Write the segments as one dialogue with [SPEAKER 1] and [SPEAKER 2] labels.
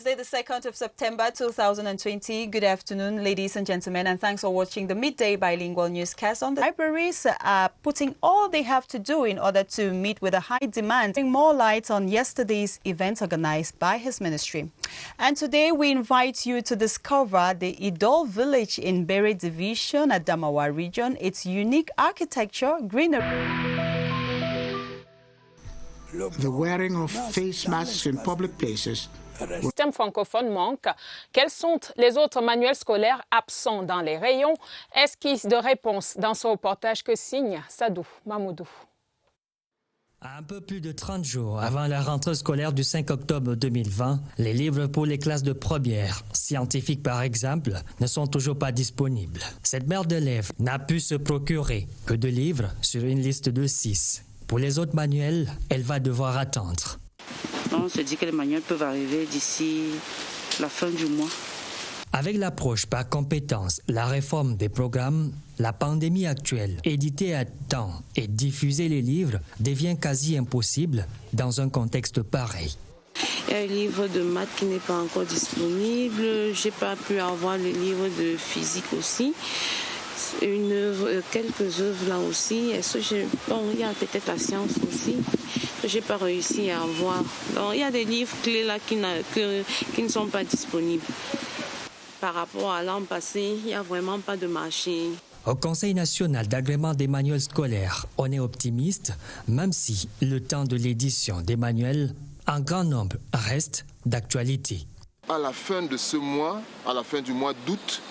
[SPEAKER 1] Thursday, the 2nd of September 2020. Good afternoon, ladies and gentlemen, and thanks for watching the Midday Bilingual Newscast. On the libraries are putting all they have to do in order to meet with a high demand, bring more light on yesterday's events organized by his ministry. And today we invite you to discover the Idol village in Bere Division, Adamawa region, its unique architecture, greenery.
[SPEAKER 2] The wearing of face masks in public places.
[SPEAKER 3] Le système francophone manque. Quels sont les autres manuels scolaires absents dans les rayons? Esquisse de réponse dans ce reportage que signe Sadou Mamoudou.
[SPEAKER 4] Un peu plus de 30 jours avant la rentrée scolaire du 5 octobre 2020, les livres pour les classes de première, scientifiques par exemple, ne sont toujours pas disponibles. Cette mère d'élèves n'a pu se procurer que 2 livres sur une liste de 6. Pour les autres manuels, elle va devoir attendre.
[SPEAKER 5] On se dit que les manuels peuvent arriver d'ici la fin du mois.
[SPEAKER 4] Avec l'approche par compétences, la réforme des programmes, la pandémie actuelle, éditer à temps et diffuser les livres devient quasi impossible dans un contexte pareil.
[SPEAKER 5] Il y a un livre de maths qui n'est pas encore disponible. Je n'ai pas pu avoir le livre de physique aussi. Quelques œuvres là aussi. Il y a peut-être la science aussi. Je n'ai pas réussi à avoir. Donc, il y a des livres clés là qui ne sont pas disponibles. Par rapport à l'an passé, il n'y a vraiment pas de marché.
[SPEAKER 4] Au Conseil national d'agrément des manuels scolaires, on est optimiste, même si le temps de l'édition des manuels, en grand nombre, reste d'actualité.
[SPEAKER 6] À la fin de ce mois, à la fin du mois d'août,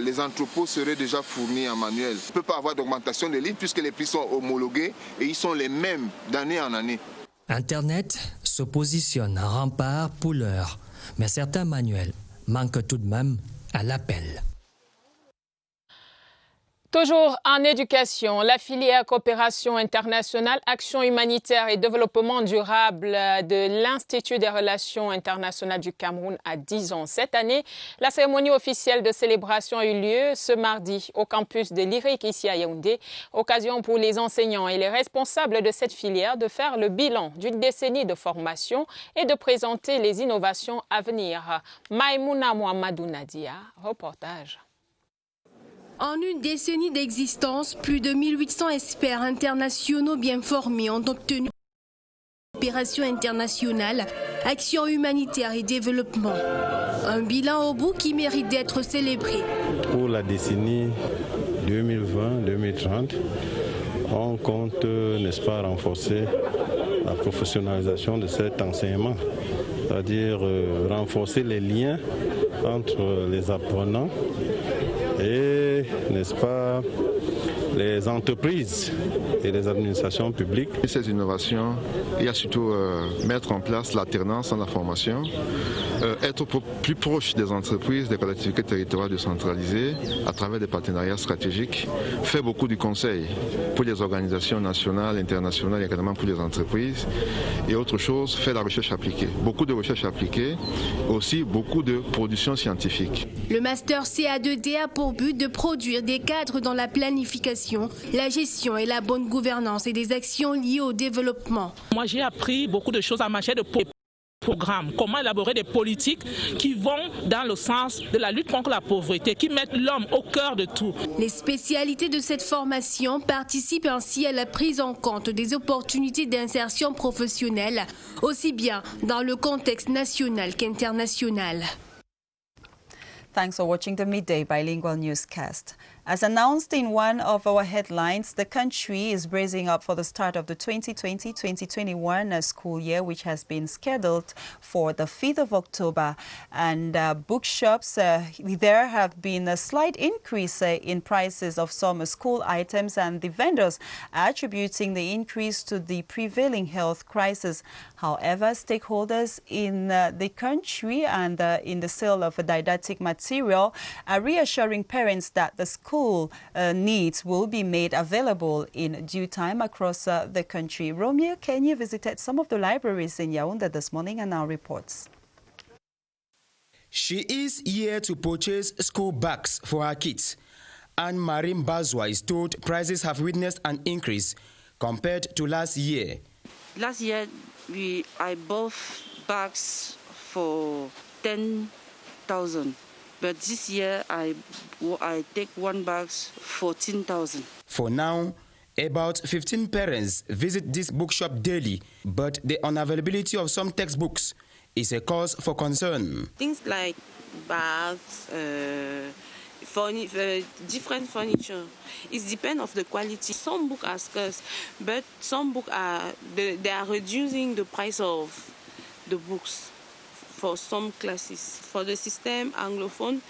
[SPEAKER 6] les entrepôts seraient déjà fournis en manuel. Il ne peut pas avoir d'augmentation des livres puisque les prix sont homologués et ils sont les mêmes d'année en année.
[SPEAKER 4] Internet se positionne en rempart pour l'heure, mais certains manuels manquent tout de même à l'appel.
[SPEAKER 3] Toujours en éducation, la filière coopération internationale, action humanitaire et développement durable de l'Institut des relations internationales du Cameroun a 10 ans. Cette année, la cérémonie officielle de célébration a eu lieu ce mardi au campus de l'IRIC ici à Yaoundé. Occasion pour les enseignants et les responsables de cette filière de faire le bilan d'une décennie de formation et de présenter les innovations à venir. Maïmouna Mohamedou Nadia, reportage.
[SPEAKER 7] En une décennie d'existence, plus de 1800 experts internationaux bien formés ont obtenu coopération internationale, action humanitaire et développement. Un bilan au bout qui mérite d'être célébré.
[SPEAKER 8] Pour la décennie 2020-2030, on compte, n'est-ce pas, renforcer la professionnalisation de cet enseignement, c'est-à-dire renforcer les liens entre les apprenants et, n'est-ce pas, les entreprises et les administrations publiques.
[SPEAKER 6] Ces innovations, il y a surtout mettre en place l'alternance dans la formation, être plus proche des entreprises, des collectivités territoriales décentralisées à travers des partenariats stratégiques, faire beaucoup du conseil pour les organisations nationales, internationales et également pour les entreprises. Et autre chose, faire la recherche appliquée. Beaucoup de recherche appliquée, aussi beaucoup de production scientifique.
[SPEAKER 7] Le Master CA2D a pour but de produire des cadres dans la planification, la gestion et la bonne gouvernance et des actions liées au développement.
[SPEAKER 9] Moi, j'ai appris beaucoup de choses en matière de programmes, comment élaborer des politiques qui vont dans le sens de la lutte contre la pauvreté, qui mettent l'homme au cœur de tout.
[SPEAKER 7] Les spécialités de cette formation participent ainsi à la prise en compte des opportunités d'insertion professionnelle, aussi bien dans le contexte national qu'international.
[SPEAKER 1] Thanks for watching the Midday Bilingual Newscast. As announced in one of our headlines, the country is bracing up for the start of the 2020-2021 school year, which has been scheduled for the 5th of October. And bookshops, there have been a slight increase in prices of some school items, and the vendors are attributing the increase to the prevailing health crisis. However, stakeholders in the country and in the sale of didactic material are reassuring parents that the school needs will be made available in due time across the country. Romeo Kenya visited some of the libraries in Yaoundé this morning and now reports.
[SPEAKER 10] She is here to purchase school bags for her kids. And Marim Bazwa is told prices have witnessed an increase compared to last year.
[SPEAKER 5] Last year, I bought bags for 10,000. But this year I take one bag 14,000.
[SPEAKER 10] For now, about 15 parents visit this bookshop daily, but the unavailability of some textbooks is a cause for concern.
[SPEAKER 5] Things like bags, different furniture. It depends on the quality. Some books are scarce, but some books they are reducing the price of the books for some classes. For the system Anglophone,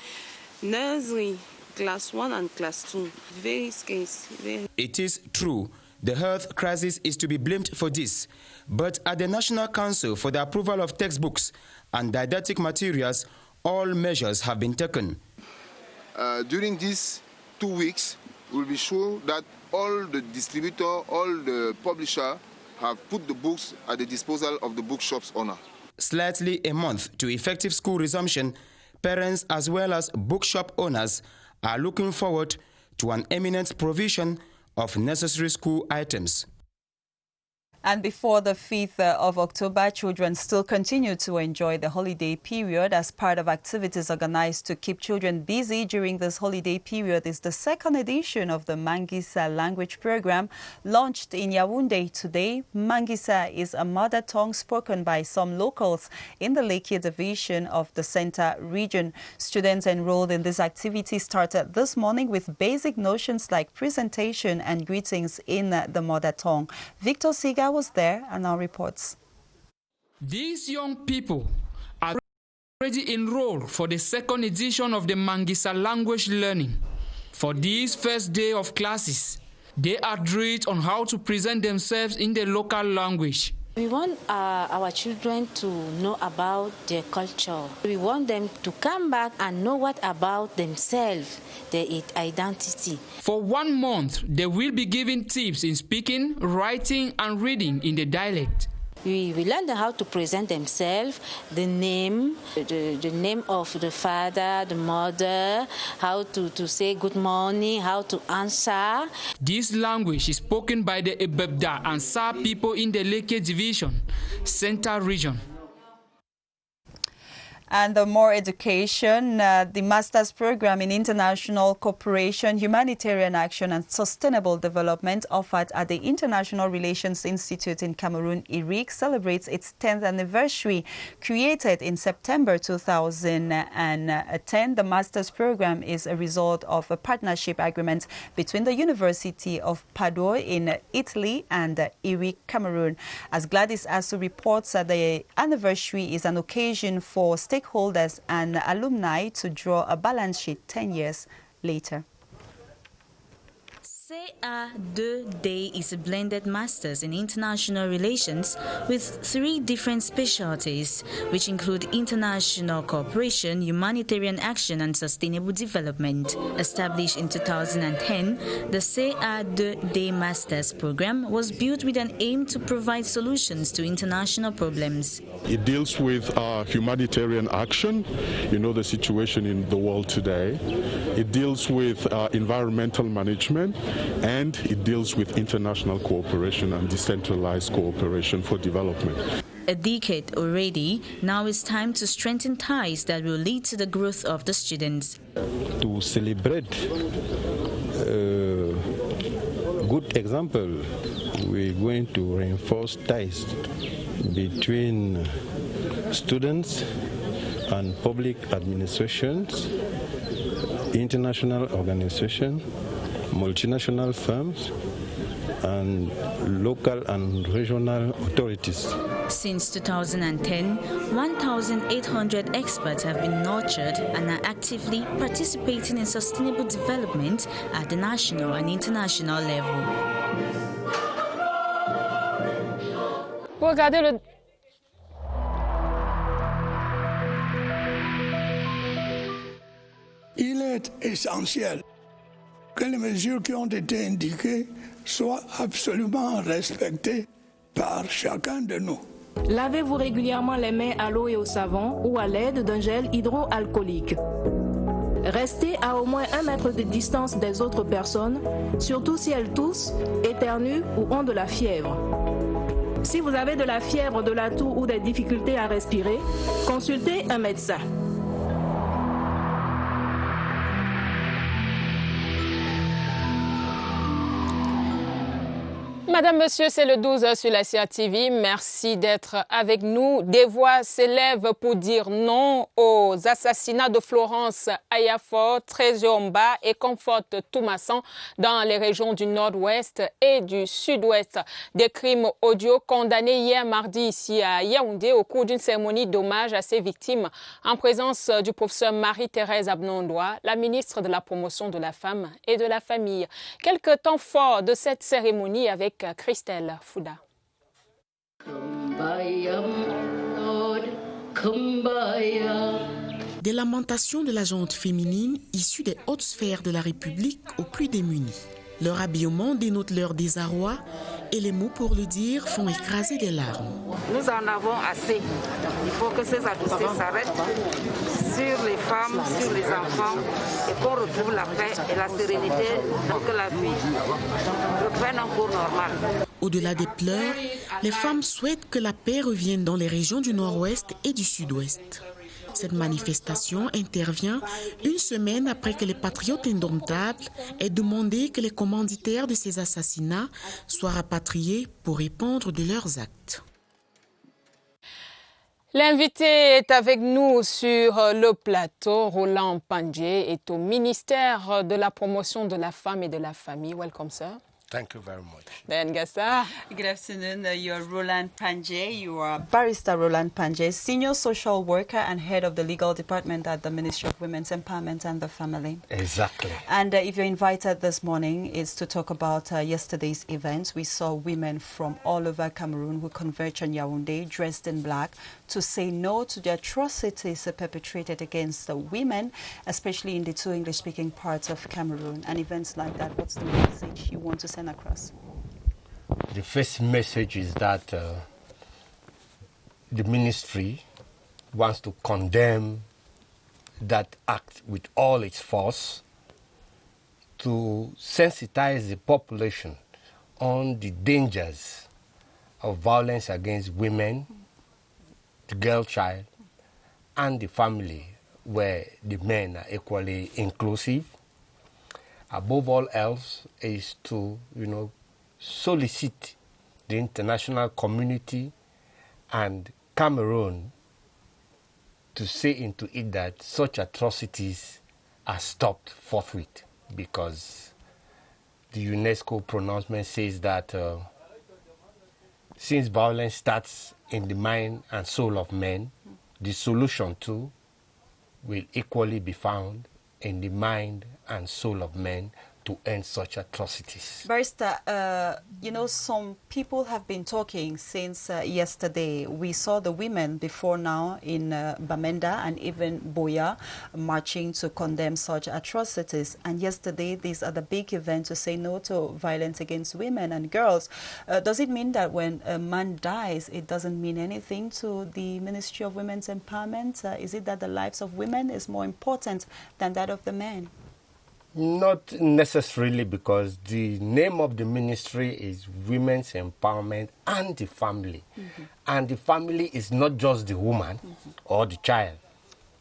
[SPEAKER 5] nursery, class 1 and class 2, very scarce.
[SPEAKER 10] It is true, the health crisis is to be blamed for this, but at the National Council for the Approval of Textbooks and Didactic Materials, all measures have been taken.
[SPEAKER 11] During these 2 weeks, we'll be sure that all the distributors, all the publishers have put the books at the disposal of the bookshop's owner.
[SPEAKER 10] Slightly a month to effective school resumption, parents as well as bookshop owners are looking forward to an imminent provision of necessary school items.
[SPEAKER 1] And before the 5th of October, children still continue to enjoy the holiday period as part of activities organized to keep children busy during this holiday period is the second edition of the Mangisa language program launched in Yaoundé today. Mangisa is a mother tongue spoken by some locals in the Lekki division of the Center region. Students enrolled in this activity started this morning with basic notions like presentation and greetings in the mother tongue. Victor Siga was there and now reports.
[SPEAKER 12] These young people are already enrolled for the second edition of the Mangisa language learning. For this first day of classes, they are drilled on how to present themselves in the local language.
[SPEAKER 13] We want our children to know about their culture. We want them to come back and know what about themselves, their identity.
[SPEAKER 12] For 1 month, they will be given tips in speaking, writing, and reading in the dialect.
[SPEAKER 13] We learn them how to present themselves, the name of the father, the mother, how to say good morning, how to answer.
[SPEAKER 12] This language is spoken by the Ebebda and Sa people in the Lekki division, Center region.
[SPEAKER 1] And more education, the Master's Program in International Cooperation, Humanitarian Action and Sustainable Development offered at the International Relations Institute in Cameroon, IRIC, celebrates its 10th anniversary. Created in September 2010, the Master's Program is a result of a partnership agreement between the University of Padua in Italy and IRIC, Cameroon. As Gladys Asu reports, the anniversary is an occasion for stakeholders and alumni to draw a balance sheet 10 years later.
[SPEAKER 14] CA2D is a blended Masters in International Relations with 3 different specialties, which include International Cooperation, Humanitarian Action and Sustainable Development. Established in 2010, the CA2D Masters program was built with an aim to provide solutions to international problems.
[SPEAKER 15] It deals with humanitarian action, the situation in the world today. It deals with environmental management, and it deals with international cooperation and decentralized cooperation for development.
[SPEAKER 14] A decade already, now it's time to strengthen ties that will lead to the growth of the students.
[SPEAKER 8] To celebrate a good example, we're going to reinforce ties between students and public administrations, international organizations, multinational firms, and local and regional authorities.
[SPEAKER 14] Since 2010, 1,800 experts have been nurtured and are actively participating in sustainable development at the national and international level.
[SPEAKER 3] Regardez le...
[SPEAKER 16] Il est essentiel que les mesures qui ont été indiquées soient absolument respectées par chacun de nous.
[SPEAKER 17] Lavez-vous régulièrement les mains à l'eau et au savon ou à l'aide d'un gel hydroalcoolique. Restez à au moins 1 mètre de distance des autres personnes, surtout si elles toussent, éternuent ou ont de la fièvre. Si vous avez de la fièvre, de la toux ou des difficultés à respirer, consultez un médecin.
[SPEAKER 3] Madame, Monsieur, c'est le 12 sur la CRTV. Merci d'être avec nous. Des voix s'élèvent pour dire non aux assassinats de Florence Ayafor, Trésomba et Comfort Toumassan dans les régions du Nord-Ouest et du Sud-Ouest. Des crimes odieux condamnés hier mardi ici à Yaoundé au cours d'une cérémonie d'hommage à ces victimes en présence du professeur Marie-Thérèse Abnondoa, la ministre de la Promotion de la Femme et de la Famille. Quelques temps forts de cette cérémonie avec Christelle Fouda.
[SPEAKER 18] Des lamentations de la gente féminine issues des hautes sphères de la République aux plus démunis. Leur habillement dénote leur désarroi et les mots pour le dire font écraser des larmes.
[SPEAKER 19] Nous en avons assez. Il faut que ces atrocités s'arrêtent sur les femmes, sur les enfants et qu'on retrouve la paix et la sérénité pour que la vie reprenne un cours normal.
[SPEAKER 18] Au-delà des pleurs, les femmes souhaitent que la paix revienne dans les régions du Nord-Ouest et du Sud-Ouest. Cette manifestation intervient une semaine après que les patriotes indomptables aient demandé que les commanditaires de ces assassinats soient rapatriés pour répondre de leurs actes.
[SPEAKER 3] L'invité est avec nous sur le plateau. Roland Pandjé est au ministère de la Promotion de la Femme et de la Famille. Welcome, sir.
[SPEAKER 20] Thank you very much.
[SPEAKER 3] Ben Gassa.
[SPEAKER 1] Good afternoon. You're Roland Pandjé. You are Barrister Roland Pandjé, Senior Social Worker and Head of the Legal Department at the Ministry of Women's Empowerment and the Family.
[SPEAKER 20] Exactly.
[SPEAKER 1] And if you're invited this morning, it's to talk about yesterday's events. We saw women from all over Cameroon who converged on Yaoundé dressed in black to say no to the atrocities perpetrated against the women, especially in the two English-speaking parts of Cameroon. And events like that, what's the message you want to send across?
[SPEAKER 20] The first message is that the ministry wants to condemn that act with all its force to sensitize the population on the dangers of violence against women, the girl child, and the family, where the men are equally inclusive. Above all else is to, solicit the international community and Cameroon to see into it that such atrocities are stopped forthwith, because the UNESCO pronouncement says that since violence starts in the mind and soul of men, the solution too will equally be found in the mind and soul of men to end such atrocities.
[SPEAKER 1] Barrister, some people have been talking since yesterday. We saw the women before now in Bamenda and even Boya marching to condemn such atrocities. And yesterday, these are the big events to say no to violence against women and girls. Does it mean that when a man dies, it doesn't mean anything to the Ministry of Women's Empowerment? Is it that the lives of women is more important than that of the men?
[SPEAKER 20] Not necessarily, because the name of the ministry is Women's Empowerment and the Family. Mm-hmm. And the family is not just the woman or the child.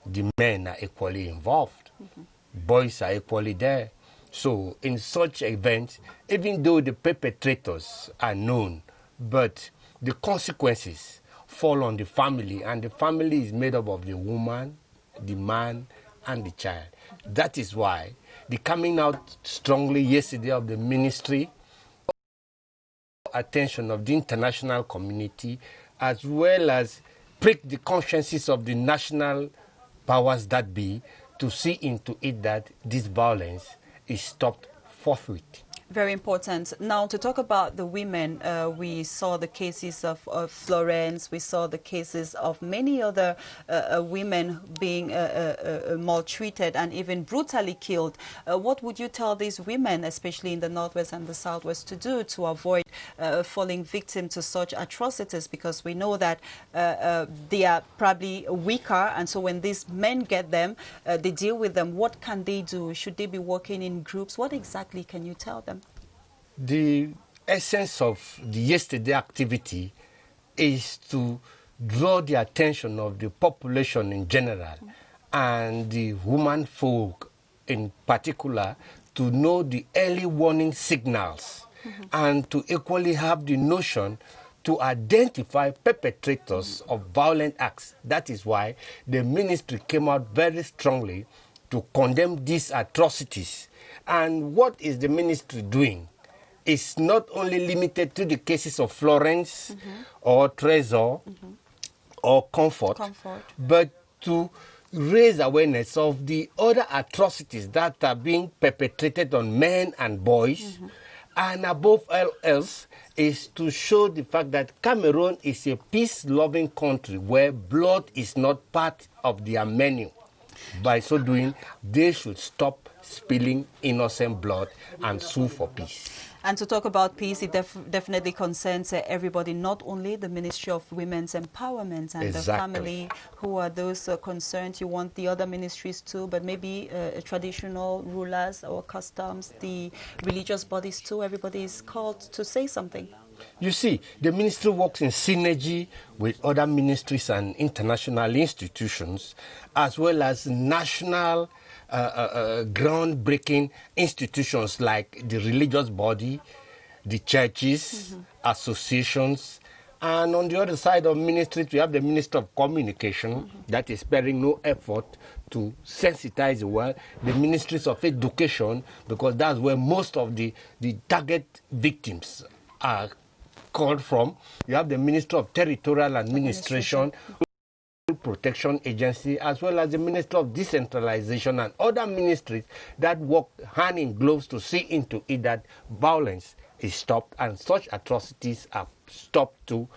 [SPEAKER 20] The men are equally involved. Mm-hmm. Boys are equally there. So in such events, even though the perpetrators are known, but the consequences fall on the family, and the family is made up of the woman, the man, and the child. That is why the coming out strongly yesterday of the ministry, attention of the international community, as well as prick the consciences of the national powers that be, to see into it that this violence is stopped forthwith.
[SPEAKER 1] Very important. Now, to talk about the women, we saw the cases of Florence, we saw the cases of many other women being maltreated and even brutally killed. What would you tell these women, especially in the Northwest and the Southwest, to do to avoid falling victim to such atrocities? Because we know that they are probably weaker, and so when these men get them, they deal with them. What can they do? Should they be working in groups? What exactly can you tell them?
[SPEAKER 20] The essence of the yesterday activity is to draw the attention of the population in general and the woman folk in particular to know the early warning signals and to equally have the notion to identify perpetrators of violent acts. That is why the ministry came out very strongly to condemn these atrocities. And what is the ministry doing? It's not only limited to the cases of Florence or Trésor or Comfort, but to raise awareness of the other atrocities that are being perpetrated on men and boys. And above all else is to show the fact that Cameroon is a peace-loving country where blood is not part of their menu. By so doing, they should stop spilling innocent blood and sue for peace.
[SPEAKER 1] And to talk about peace, it definitely concerns everybody, not only the Ministry of Women's Empowerment and the family who are those concerned. You want the other ministries too, but maybe traditional rulers or customs, the religious bodies too. Everybody is called to say something.
[SPEAKER 20] You see, the ministry works in synergy with other ministries and international institutions, as well as national groundbreaking institutions like the religious body, the churches, associations, and on the other side of ministries, we have the Minister of Communication that is sparing no effort to sensitize the world, the ministries of education, because that's where most of the target victims are called from. You have the Minister of Territorial Administration, Protection Agency, as well as the Minister of Decentralization and other ministries that work hand in gloves to see into it that violence is stopped and such atrocities are stopped too,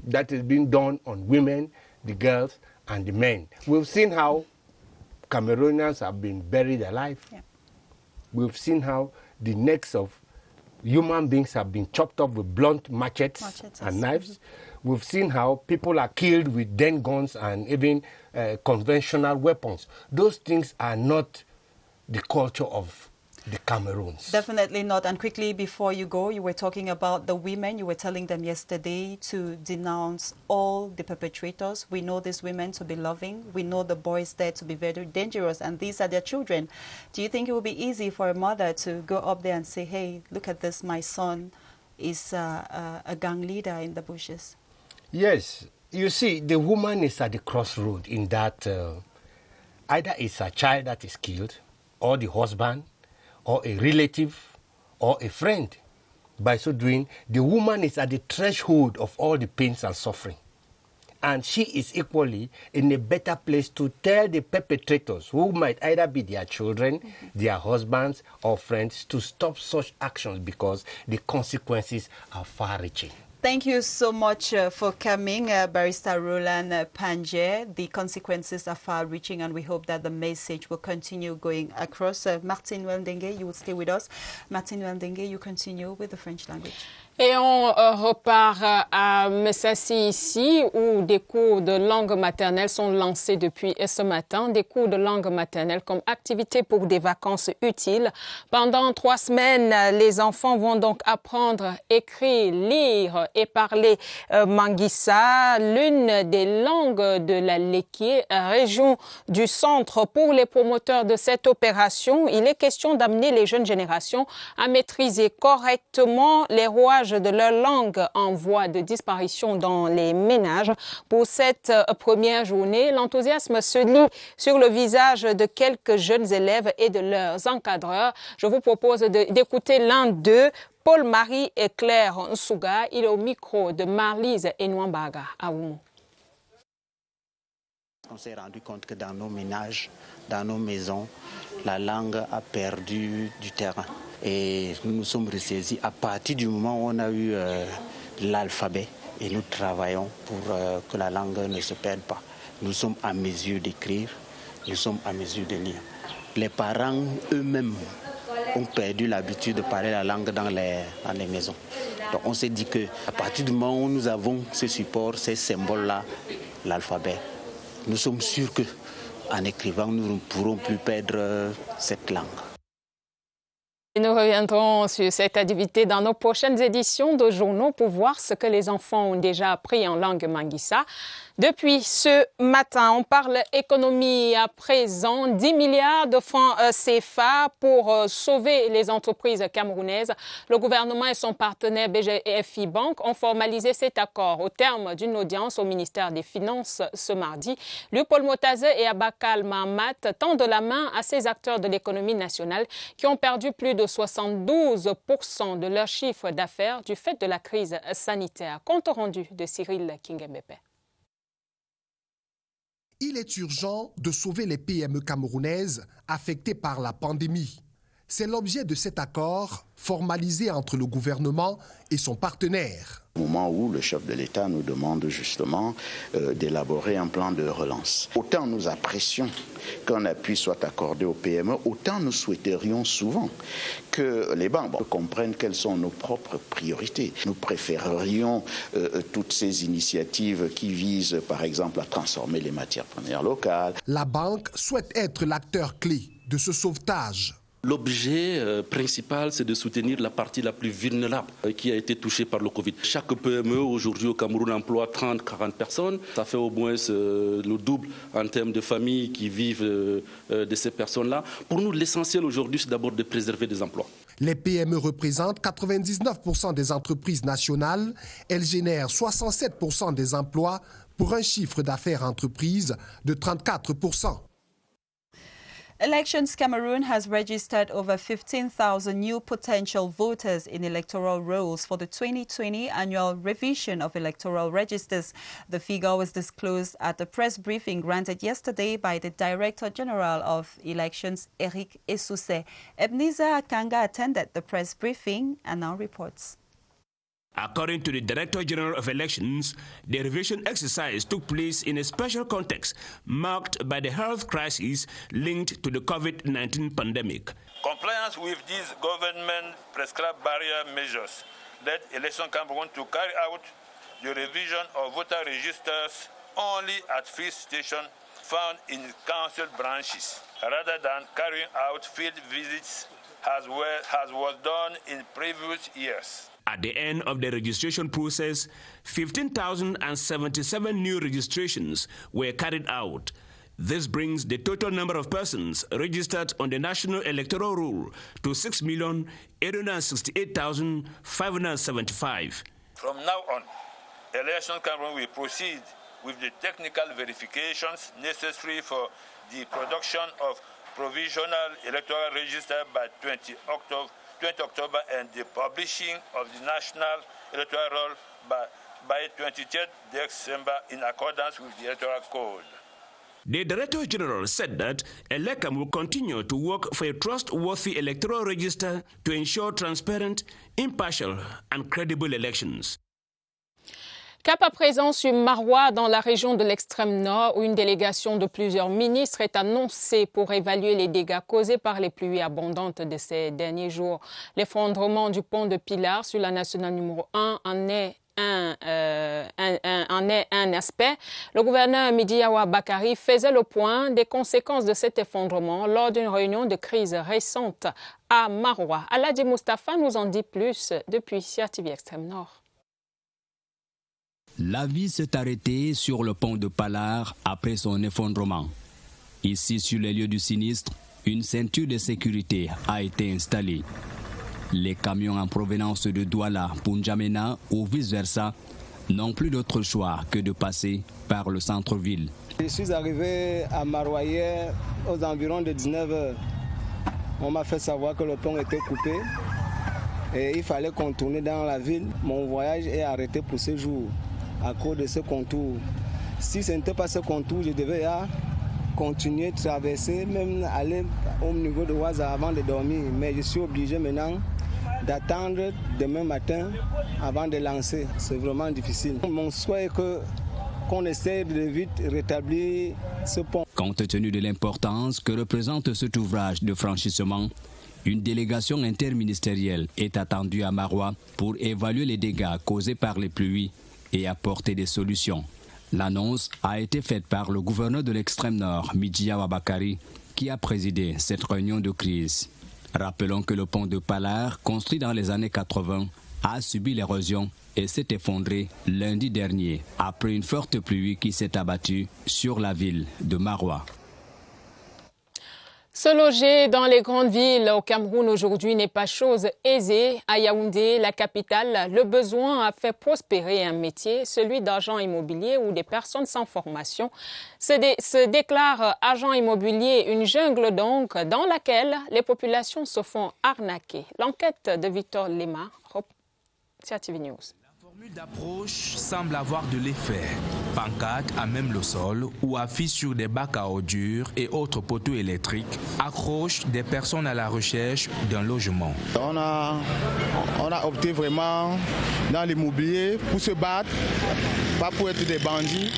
[SPEAKER 20] that is being done on women, the girls, and the men. We've seen how Cameroonians have been buried alive. We've seen how the necks of human beings have been chopped off with blunt machetes and knives. We've seen how people are killed with den guns and even conventional weapons. Those things are not the culture of the Cameroons.
[SPEAKER 1] Definitely not. And quickly, before you go, you were talking about the women. You were telling them yesterday to denounce all the perpetrators. We know these women to be loving. We know the boys there to be very dangerous, and these are their children. Do you think it would be easy for a mother to go up there and say, hey, look at this, my son is a gang leader in the bushes?
[SPEAKER 20] Yes. You see, the woman is at the crossroad in that either it's a child that is killed, or the husband, or a relative, or a friend. By so doing, the woman is at the threshold of all the pains and suffering. And she is equally in a better place to tell the perpetrators, who might either be their children, their husbands, or friends, to stop such actions because the consequences are far-reaching.
[SPEAKER 1] Thank you so much for coming, Barrister Roland Pandje. The consequences are far-reaching, and we hope that the message will continue going across. Martin Ndenge, you will stay with us. Martin Ndenge, you continue with the French language.
[SPEAKER 3] Et on repart à Messassi ici, où des cours de langue maternelle sont lancés depuis ce matin. Des cours de langue maternelle comme activité pour des vacances utiles. Pendant 3 semaines, les enfants vont donc apprendre, écrire, lire et parler Manguissa, l'une des langues de la Léquié, région du centre. Pour les promoteurs de cette opération, il est question d'amener les jeunes générations à maîtriser correctement les rouages de leur langue en voie de disparition dans les ménages. Pour cette première journée, l'enthousiasme se lit sur le visage de quelques jeunes élèves et de leurs encadreurs. Je vous propose d'écouter l'un d'eux, Paul-Marie et Claire Nsouga. Il est au micro de Marlise Enouambaga à Oumou.
[SPEAKER 21] On s'est rendu compte que dans nos ménages, dans nos maisons, la langue a perdu du terrain. Et nous nous sommes ressaisis à partir du moment où on a eu l'alphabet et nous travaillons pour que la langue ne se perde pas. Nous sommes à mesure d'écrire, nous sommes à mesure de lire. Les parents eux-mêmes ont perdu l'habitude de parler la langue dans les maisons. Donc on s'est dit qu'à partir du moment où nous avons ce support, ces symboles-là, l'alphabet, nous sommes sûrs qu'en écrivant, nous ne pourrons plus perdre cette langue.
[SPEAKER 3] Et nous reviendrons sur cette activité dans nos prochaines éditions de journaux pour voir ce que les enfants ont déjà appris en langue Manguissa. Depuis ce matin, on parle économie à présent. 10 milliards de francs CFA pour sauver les entreprises camerounaises. Le gouvernement et son partenaire BGFI Bank ont formalisé cet accord au terme d'une audience au ministère des Finances ce mardi. Léopold Motaze et Abakal Mahamat tendent la main à ces acteurs de l'économie nationale qui ont perdu plus de 72% de leur chiffre d'affaires du fait de la crise sanitaire. Compte rendu de Cyril Kingembepe.
[SPEAKER 2] Il est urgent de sauver les PME camerounaises affectées par la pandémie. C'est l'objet de cet accord formalisé entre le gouvernement et son partenaire.
[SPEAKER 22] Au moment où le chef de l'État nous demande justement d'élaborer un plan de relance. Autant nous apprécions qu'un appui soit accordé aux PME, autant nous souhaiterions souvent que les banques comprennent quelles sont nos propres priorités. Nous préférerions toutes ces initiatives qui visent par exemple à transformer les matières premières locales.
[SPEAKER 2] La banque souhaite être l'acteur clé de ce sauvetage.
[SPEAKER 23] L'objet principal, c'est de soutenir la partie la plus vulnérable qui a été touchée par le Covid. Chaque PME aujourd'hui au Cameroun emploie 30-40 personnes. Ça fait au moins le double en termes de familles qui vivent de ces personnes-là. Pour nous, l'essentiel aujourd'hui, c'est d'abord de préserver des emplois.
[SPEAKER 2] Les PME représentent 99% des entreprises nationales. Elles génèrent 67% des emplois pour un chiffre d'affaires entreprise de 34%.
[SPEAKER 1] Elections Cameroon has registered over 15,000 new potential voters in electoral rolls for the 2020 annual revision of electoral registers. The figure was disclosed at a press briefing granted yesterday by the Director General of Elections, Eric Essousset. Ebenezer Akanga attended the press briefing and now reports.
[SPEAKER 24] According to the Director General of Elections, the revision exercise took place in a special context marked by the health crisis linked to the COVID-19 pandemic.
[SPEAKER 25] Compliance with these government-prescribed barrier measures led Election Cameroon to carry out the revision of voter registers only at field stations found in council branches, rather than carrying out field visits as was done in previous years.
[SPEAKER 24] At the end of the registration process, 15,077 new registrations were carried out. This brings the total number of persons registered on the National Electoral Roll to 6,868,575.
[SPEAKER 25] From now on, Election Cameroon will proceed with the technical verifications necessary for the production of provisional electoral register by 20 October and the publishing of the National Electoral Roll by 23rd December in accordance with the Electoral Code.
[SPEAKER 24] The Director General said that ELECAM will continue to work for a trustworthy electoral register to ensure transparent, impartial and credible elections.
[SPEAKER 3] Cap à présent sur Maroua, dans la région de l'extrême nord, où une délégation de plusieurs ministres est annoncée pour évaluer les dégâts causés par les pluies abondantes de ces derniers jours. L'effondrement du pont de Pilar sur la nationale numéro 1 en est un aspect. Le gouverneur Midiawa Bakari faisait le point des conséquences de cet effondrement lors d'une réunion de crise récente à Maroua. Aladi Mustafa nous en dit plus depuis CRTV Extrême Nord.
[SPEAKER 26] La vie s'est arrêtée sur le pont de Pilar après son effondrement. Ici, sur les lieux du sinistre, une ceinture de sécurité a été installée. Les camions en provenance de Douala pour N'Djamena ou vice-versa n'ont plus d'autre choix que de passer par le centre-ville.
[SPEAKER 27] Je suis arrivé à Maroua hier aux environs de 19h. On m'a fait savoir que le pont était coupé et il fallait contourner dans la ville. Mon voyage est arrêté pour ce jour à cause de ce contour. Si ce n'était pas ce contour, je devais continuer de traverser, même aller au niveau de Ouaza avant de dormir. Mais je suis obligé maintenant d'attendre demain matin avant de lancer. C'est vraiment difficile. Mon souhait est qu'on essaie de vite rétablir ce pont.
[SPEAKER 26] Compte tenu de l'importance que représente cet ouvrage de franchissement, une délégation interministérielle est attendue à Maroua pour évaluer les dégâts causés par les pluies et apporter des solutions. L'annonce a été faite par le gouverneur de l'extrême nord, Midiawa Bakari, qui a présidé cette réunion de crise. Rappelons que le pont de Palar, construit dans les années 80, a subi l'érosion et s'est effondré lundi dernier après une forte pluie qui s'est abattue sur la ville de Maroua.
[SPEAKER 3] Se loger dans les grandes villes au Cameroun aujourd'hui n'est pas chose aisée. À Yaoundé, la capitale, le besoin a fait prospérer un métier, celui d'agent immobilier ou des personnes sans formation. Se déclare agent immobilier une jungle donc dans laquelle les populations se font arnaquer. L'enquête de Victor Lema, CRTV News.
[SPEAKER 12] La formule d'approche semble avoir de l'effet. Pancartes à même le sol ou affiches sur des bacs à ordures et autres poteaux électriques accrochent des personnes à la recherche d'un logement.
[SPEAKER 27] On a opté vraiment dans l'immobilier pour se battre, pas pour être des bandits.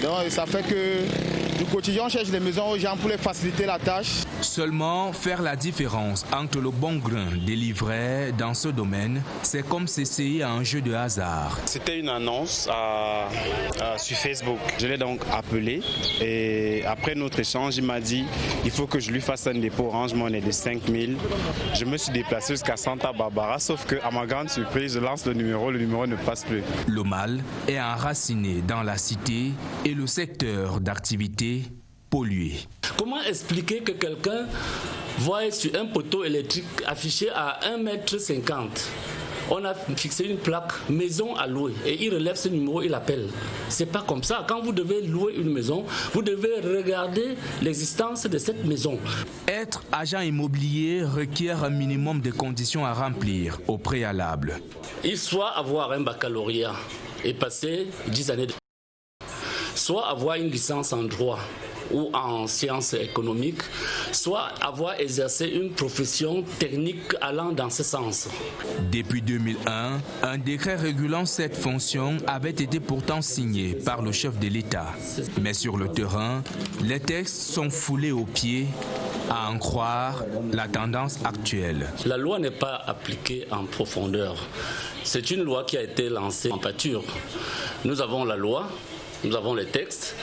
[SPEAKER 27] Donc ça fait que du quotidien on cherche des maisons aux gens pour les faciliter la tâche.
[SPEAKER 12] Seulement faire la différence entre le bon grain des livrets dans ce domaine, c'est comme s'essayer à un jeu de hasard.
[SPEAKER 4] C'était une annonce sur Facebook. Je l'ai donc appelé et après notre échange, il m'a dit il faut que je lui fasse un dépôt Orange Money de 5 000. Je me suis déplacé jusqu'à Santa Barbara, sauf qu'à ma grande surprise, je lance le numéro ne passe plus.
[SPEAKER 12] Le mal est enraciné dans la cité et le secteur d'activité pollué.
[SPEAKER 5] Comment expliquer que quelqu'un voit sur un poteau électrique affiché à 1,50 m, on a fixé une plaque maison à louer et il relève ce numéro, il appelle. C'est pas comme ça. Quand vous devez louer une maison, vous devez regarder l'existence de cette maison.
[SPEAKER 12] Être agent immobilier requiert un minimum de conditions à remplir au préalable.
[SPEAKER 5] Il soit avoir un baccalauréat et passer 10 années de... soit avoir une licence en droit ou en sciences économiques, soit avoir exercé une profession technique allant dans ce sens.
[SPEAKER 12] Depuis 2001, un décret régulant cette fonction avait été pourtant signé par le chef de l'État. Mais sur le terrain, les textes sont foulés aux pieds, à en croire la tendance actuelle.
[SPEAKER 5] La loi n'est pas appliquée en profondeur. C'est une loi qui a été lancée en pâture. Nous avons la loi, nous avons les textes,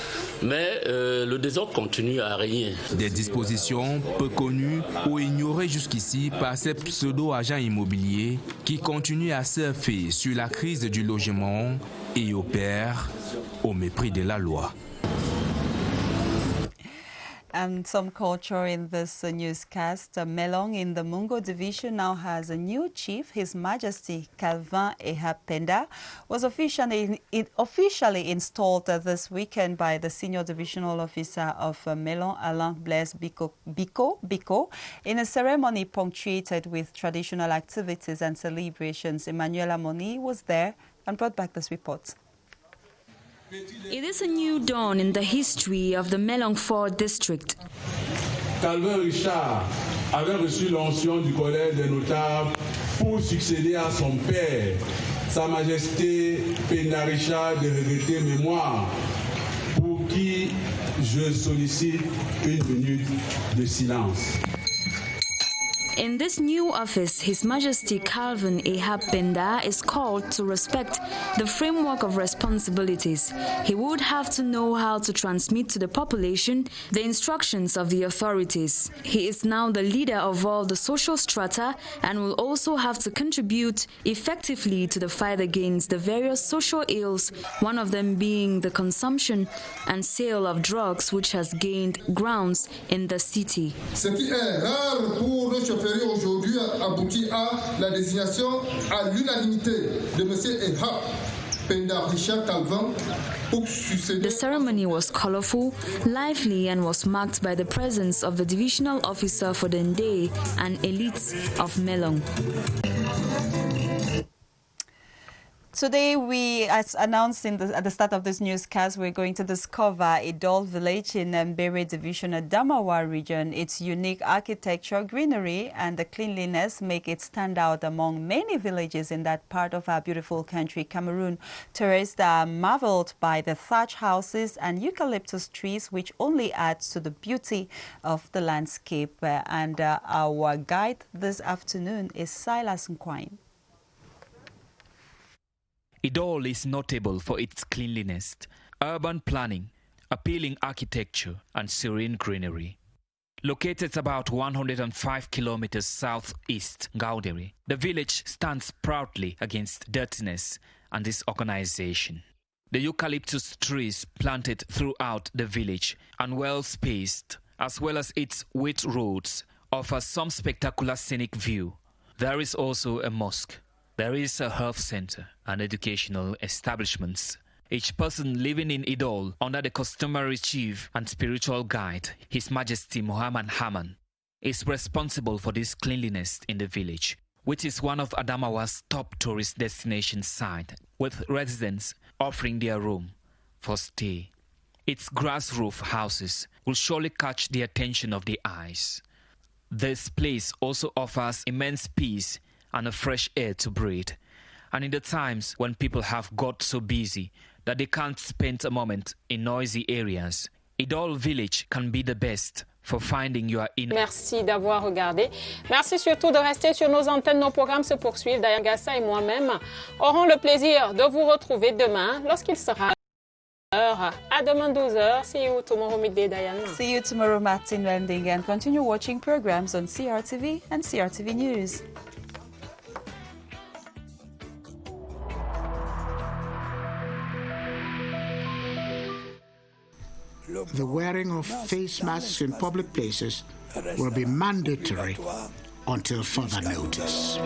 [SPEAKER 5] mais le désordre continue à régner.
[SPEAKER 12] Des dispositions peu connues ou ignorées jusqu'ici par ces pseudo-agents immobiliers qui continuent à surfer sur la crise du logement et opèrent au mépris de la loi.
[SPEAKER 1] And some culture in this newscast. Melong in the Mungo division now has a new chief. His Majesty Calvin Ehab Penda was officially installed this weekend by the senior divisional officer of Melong, Alain Blaise Biko, in a ceremony punctuated with traditional activities and celebrations. Emmanuel Amoni was there and brought back this report.
[SPEAKER 14] It is a new dawn in the history of the Melong Fort district.
[SPEAKER 6] Calvin Richard avait reçu l'onction du collège des notables pour succéder à son père, Sa Majesté Penda Richard de regretter mémoire, pour qui je sollicite une minute de silence.
[SPEAKER 14] In this new office, His Majesty Calvin Ehab Penda is called to respect the framework of responsibilities. He would have to know how to transmit to the population the instructions of the authorities. He is now the leader of all the social strata and will also have to contribute effectively to the fight against the various social ills, one of them being the consumption and sale of drugs, which has gained grounds in the city.
[SPEAKER 7] Ce qui est rare pour nos chauffeurs aujourd'hui aboutit à la désignation à l'unanimité de M. Ehab Penda Richard Calvin.
[SPEAKER 14] The ceremony was colorful, lively, and was marked by the presence of the divisional officer for the Ndé and elites of Melong.
[SPEAKER 1] Today, as announced at the start of this newscast, we're going to discover Idol village in Mbere division of Damawa region. Its unique architecture, greenery, and the cleanliness make it stand out among many villages in that part of our beautiful country, Cameroon. Tourists are marveled by the thatch houses and eucalyptus trees, which only adds to the beauty of the landscape. And our guide this afternoon is Silas Nkwine.
[SPEAKER 9] Idol is notable for its cleanliness, urban planning, appealing architecture, and serene greenery. Located about 105 kilometers southeast Gauderi, the village stands proudly against dirtiness and disorganization. The eucalyptus trees planted throughout the village and well spaced, as well as its wet roads, offer some spectacular scenic view. There is also a mosque. There is a health center and educational establishments. Each person living in Idol under the customary chief and spiritual guide, His Majesty Muhammad Haman, is responsible for this cleanliness in the village, which is one of Adamawa's top tourist destination site, with residents offering their room for stay. Its grass roof houses will surely catch the attention of the eyes. This place also offers immense peace and a fresh air to breathe. And in the times when people have got so busy that they can't spend a moment in noisy areas, Idol Village can be the best for finding your inner.
[SPEAKER 3] Merci d'avoir regardé. Merci surtout de rester sur nos antennes. Nos programmes se poursuivent. Diane Gassa et moi-même aurons le plaisir de vous retrouver demain lorsqu'il sera l'heure. À demain 12h. See you tomorrow midday, Diane.
[SPEAKER 1] See you tomorrow, Martin Landing, and continue watching programs on CRTV and CRTV News.
[SPEAKER 8] The wearing of face masks in public places will be mandatory until further notice.